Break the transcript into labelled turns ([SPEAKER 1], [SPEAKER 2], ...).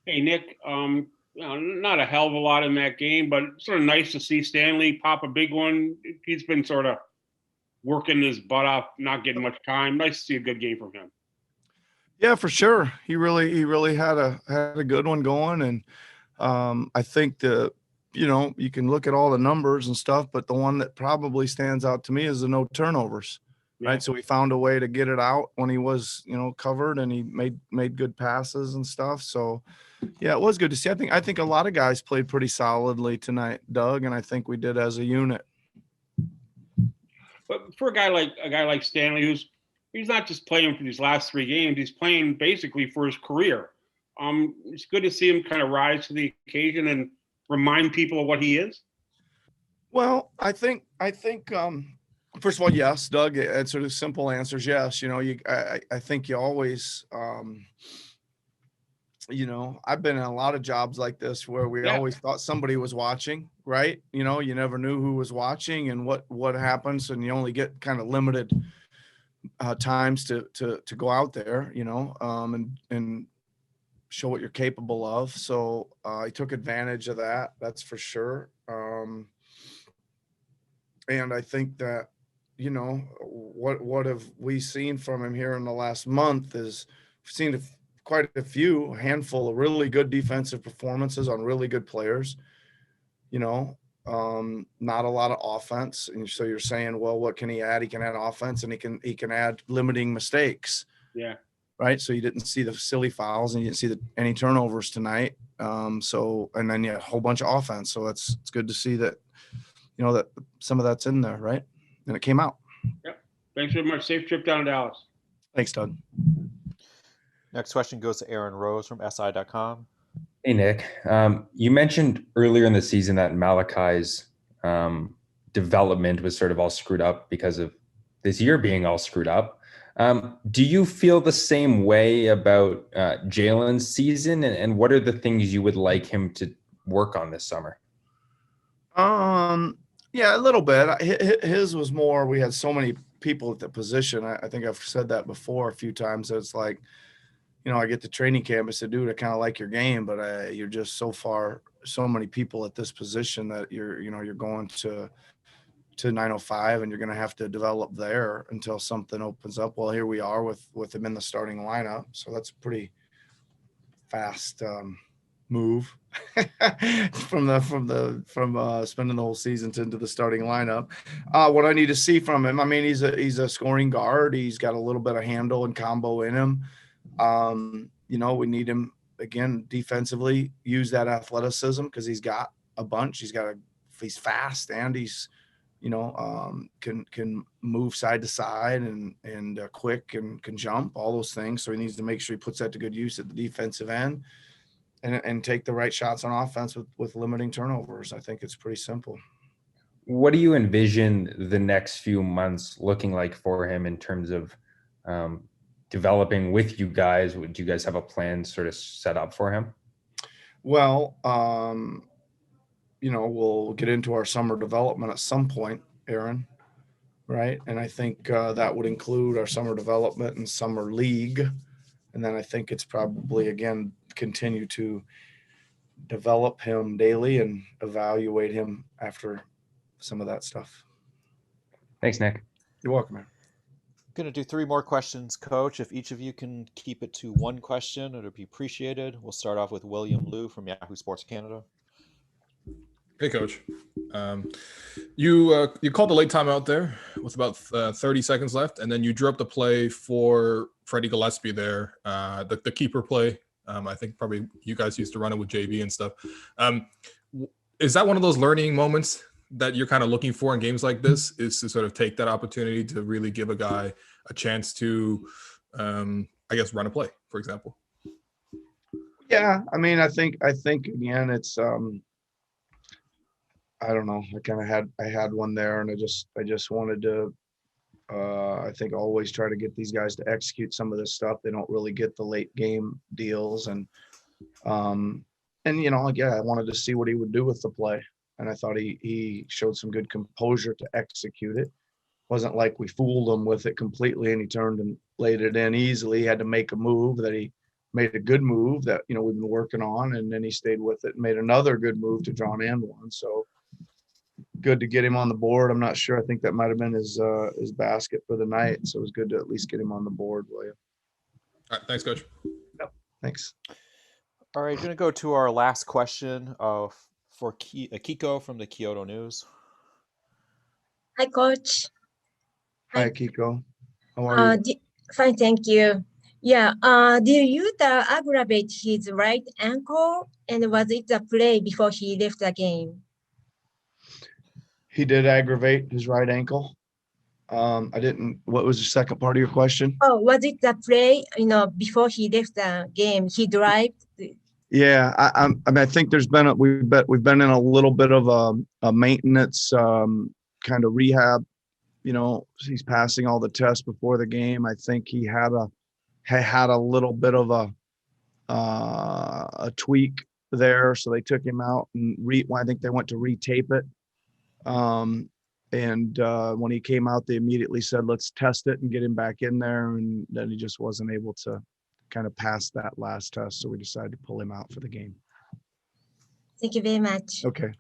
[SPEAKER 1] Hey, Nick, not a hell of a lot in that game, but sort of nice to see Stanley pop a big one. He's been sort of working his butt off, not getting much time. Nice to see a good game from him.
[SPEAKER 2] Yeah, for sure. He really had a good one going, and I think you can look at all the numbers and stuff, but the one that probably stands out to me is the no turnovers,
[SPEAKER 1] Yeah.
[SPEAKER 2] right? So he found a way to get it out when he was, covered, and he made good passes and stuff. So yeah, it was good to see. I think a lot of guys played pretty solidly tonight, Doug, and I think we did as a unit.
[SPEAKER 1] But for a guy like Stanley, he's not just playing for these last 3 games, he's playing basically for his career. It's good to see him kind of rise to the occasion and remind people of what he is.
[SPEAKER 2] Well, I think first of all, yes, Doug. It's sort of simple answers. Yes, I think you always I've been in a lot of jobs like this where we
[SPEAKER 1] Yeah.
[SPEAKER 2] always thought somebody was watching, right? You never knew who was watching and what happens, and you only get kind of limited times to go out there, and show what you're capable of. So I took advantage of that. That's for sure. And I think that what have we seen from him here in the last month is we've seen quite a handful of really good defensive performances on really good players. You know, not a lot of offense, and so you're saying, well, what can he add? He can add offense, and he can add limiting mistakes,
[SPEAKER 1] Yeah.
[SPEAKER 2] right? So you didn't see the silly fouls, and you didn't see any turnovers tonight. So and then a whole bunch of offense. So it's good to see that that some of that's in there, right? And it came out.
[SPEAKER 1] Yep. Thanks very much. Safe trip down to Dallas.
[SPEAKER 2] Thanks, Doug.
[SPEAKER 3] Next question goes to Aaron Rose from SI.com.
[SPEAKER 4] Hey, Nick. You mentioned earlier in the season that Malachi's development was sort of all screwed up because of this year being all screwed up. Do you feel the same way about Jalen's season? And what are the things you would like him to work on this summer?
[SPEAKER 2] Yeah, a little bit. His was more, we had so many people at the position. I think I've said that before a few times. It's like, I get to training camp and say, dude, I kind of like your game, but you're just so many people at this position that you're going to 905 and you're going to have to develop there until something opens up. Well, here we are with him in the starting lineup. So that's a pretty fast move from spending the whole season into the starting lineup. What I need to see from him, I mean, he's a scoring guard. He's got a little bit of handle and combo in him. We need him again defensively, use that athleticism because he's got a bunch. He's fast and he's can move side to side and quick and can jump, all those things. So he needs to make sure he puts that to good use at the defensive end and take the right shots on offense with limiting turnovers. I think it's pretty simple.
[SPEAKER 4] What do you envision the next few months looking like for him in terms of developing with you guys? Do you guys have a plan sort of set up for him?
[SPEAKER 2] Well, we'll get into our summer development at some point, Aaron, right? And I think that would include our summer development and summer league. And then I think it's probably, again, continue to develop him daily and evaluate him after some of that stuff.
[SPEAKER 4] Thanks, Nick.
[SPEAKER 2] You're welcome, man.
[SPEAKER 3] Going to do 3 more questions, Coach. If each of you can keep it to 1 question, it would be appreciated. We'll start off with William Liu from Yahoo Sports Canada.
[SPEAKER 5] Hey, Coach. You called the late timeout there with about 30 seconds left, and then you drew up the play for Freddie Gillespie there, the keeper play. I think probably you guys used to run it with JV and stuff. Is that one of those learning moments that you're kind of looking for in games like this, is to sort of take that opportunity to really give a guy a chance to, run a play, for example?
[SPEAKER 2] Yeah, I mean, I think again, it's I don't know. I had one there, and I just wanted to. I think always try to get these guys to execute some of this stuff. They don't really get the late game deals, and again, I wanted to see what he would do with the play, and I thought he showed some good composure to execute it. Wasn't like we fooled him with it completely, and he turned and laid it in easily. He had to make a move that he made a good move that, you know, we've been working on, and then he stayed with it and made another good move to draw an and one. So good to get him on the board. I'm not sure. I think that might have been his basket for the night. So it was good to at least get him on the board, William.
[SPEAKER 5] All right, thanks, Coach.
[SPEAKER 2] Thanks.
[SPEAKER 3] All right, going to go to our last question for Kiko from the Kyoto News.
[SPEAKER 6] Hi, Coach.
[SPEAKER 2] Hi, Kiko. How are you?
[SPEAKER 6] Fine, thank you. Yeah, did you aggravate his right ankle, and was it the play before he left the game?
[SPEAKER 2] He did aggravate his right ankle. What was the second part of your question?
[SPEAKER 6] Oh, was it the play, before he left the game, he drived?
[SPEAKER 2] Yeah, I mean, I think we've been in a little bit of a maintenance kind of rehab. You know, he's passing all the tests before the game. I think he had a little bit of a tweak there, so they took him out and I think they went to retape it. And when he came out, they immediately said, let's test it and get him back in there. And then he just wasn't able to kind of pass that last test. So we decided to pull him out for the game.
[SPEAKER 6] Thank you very much.
[SPEAKER 2] Okay.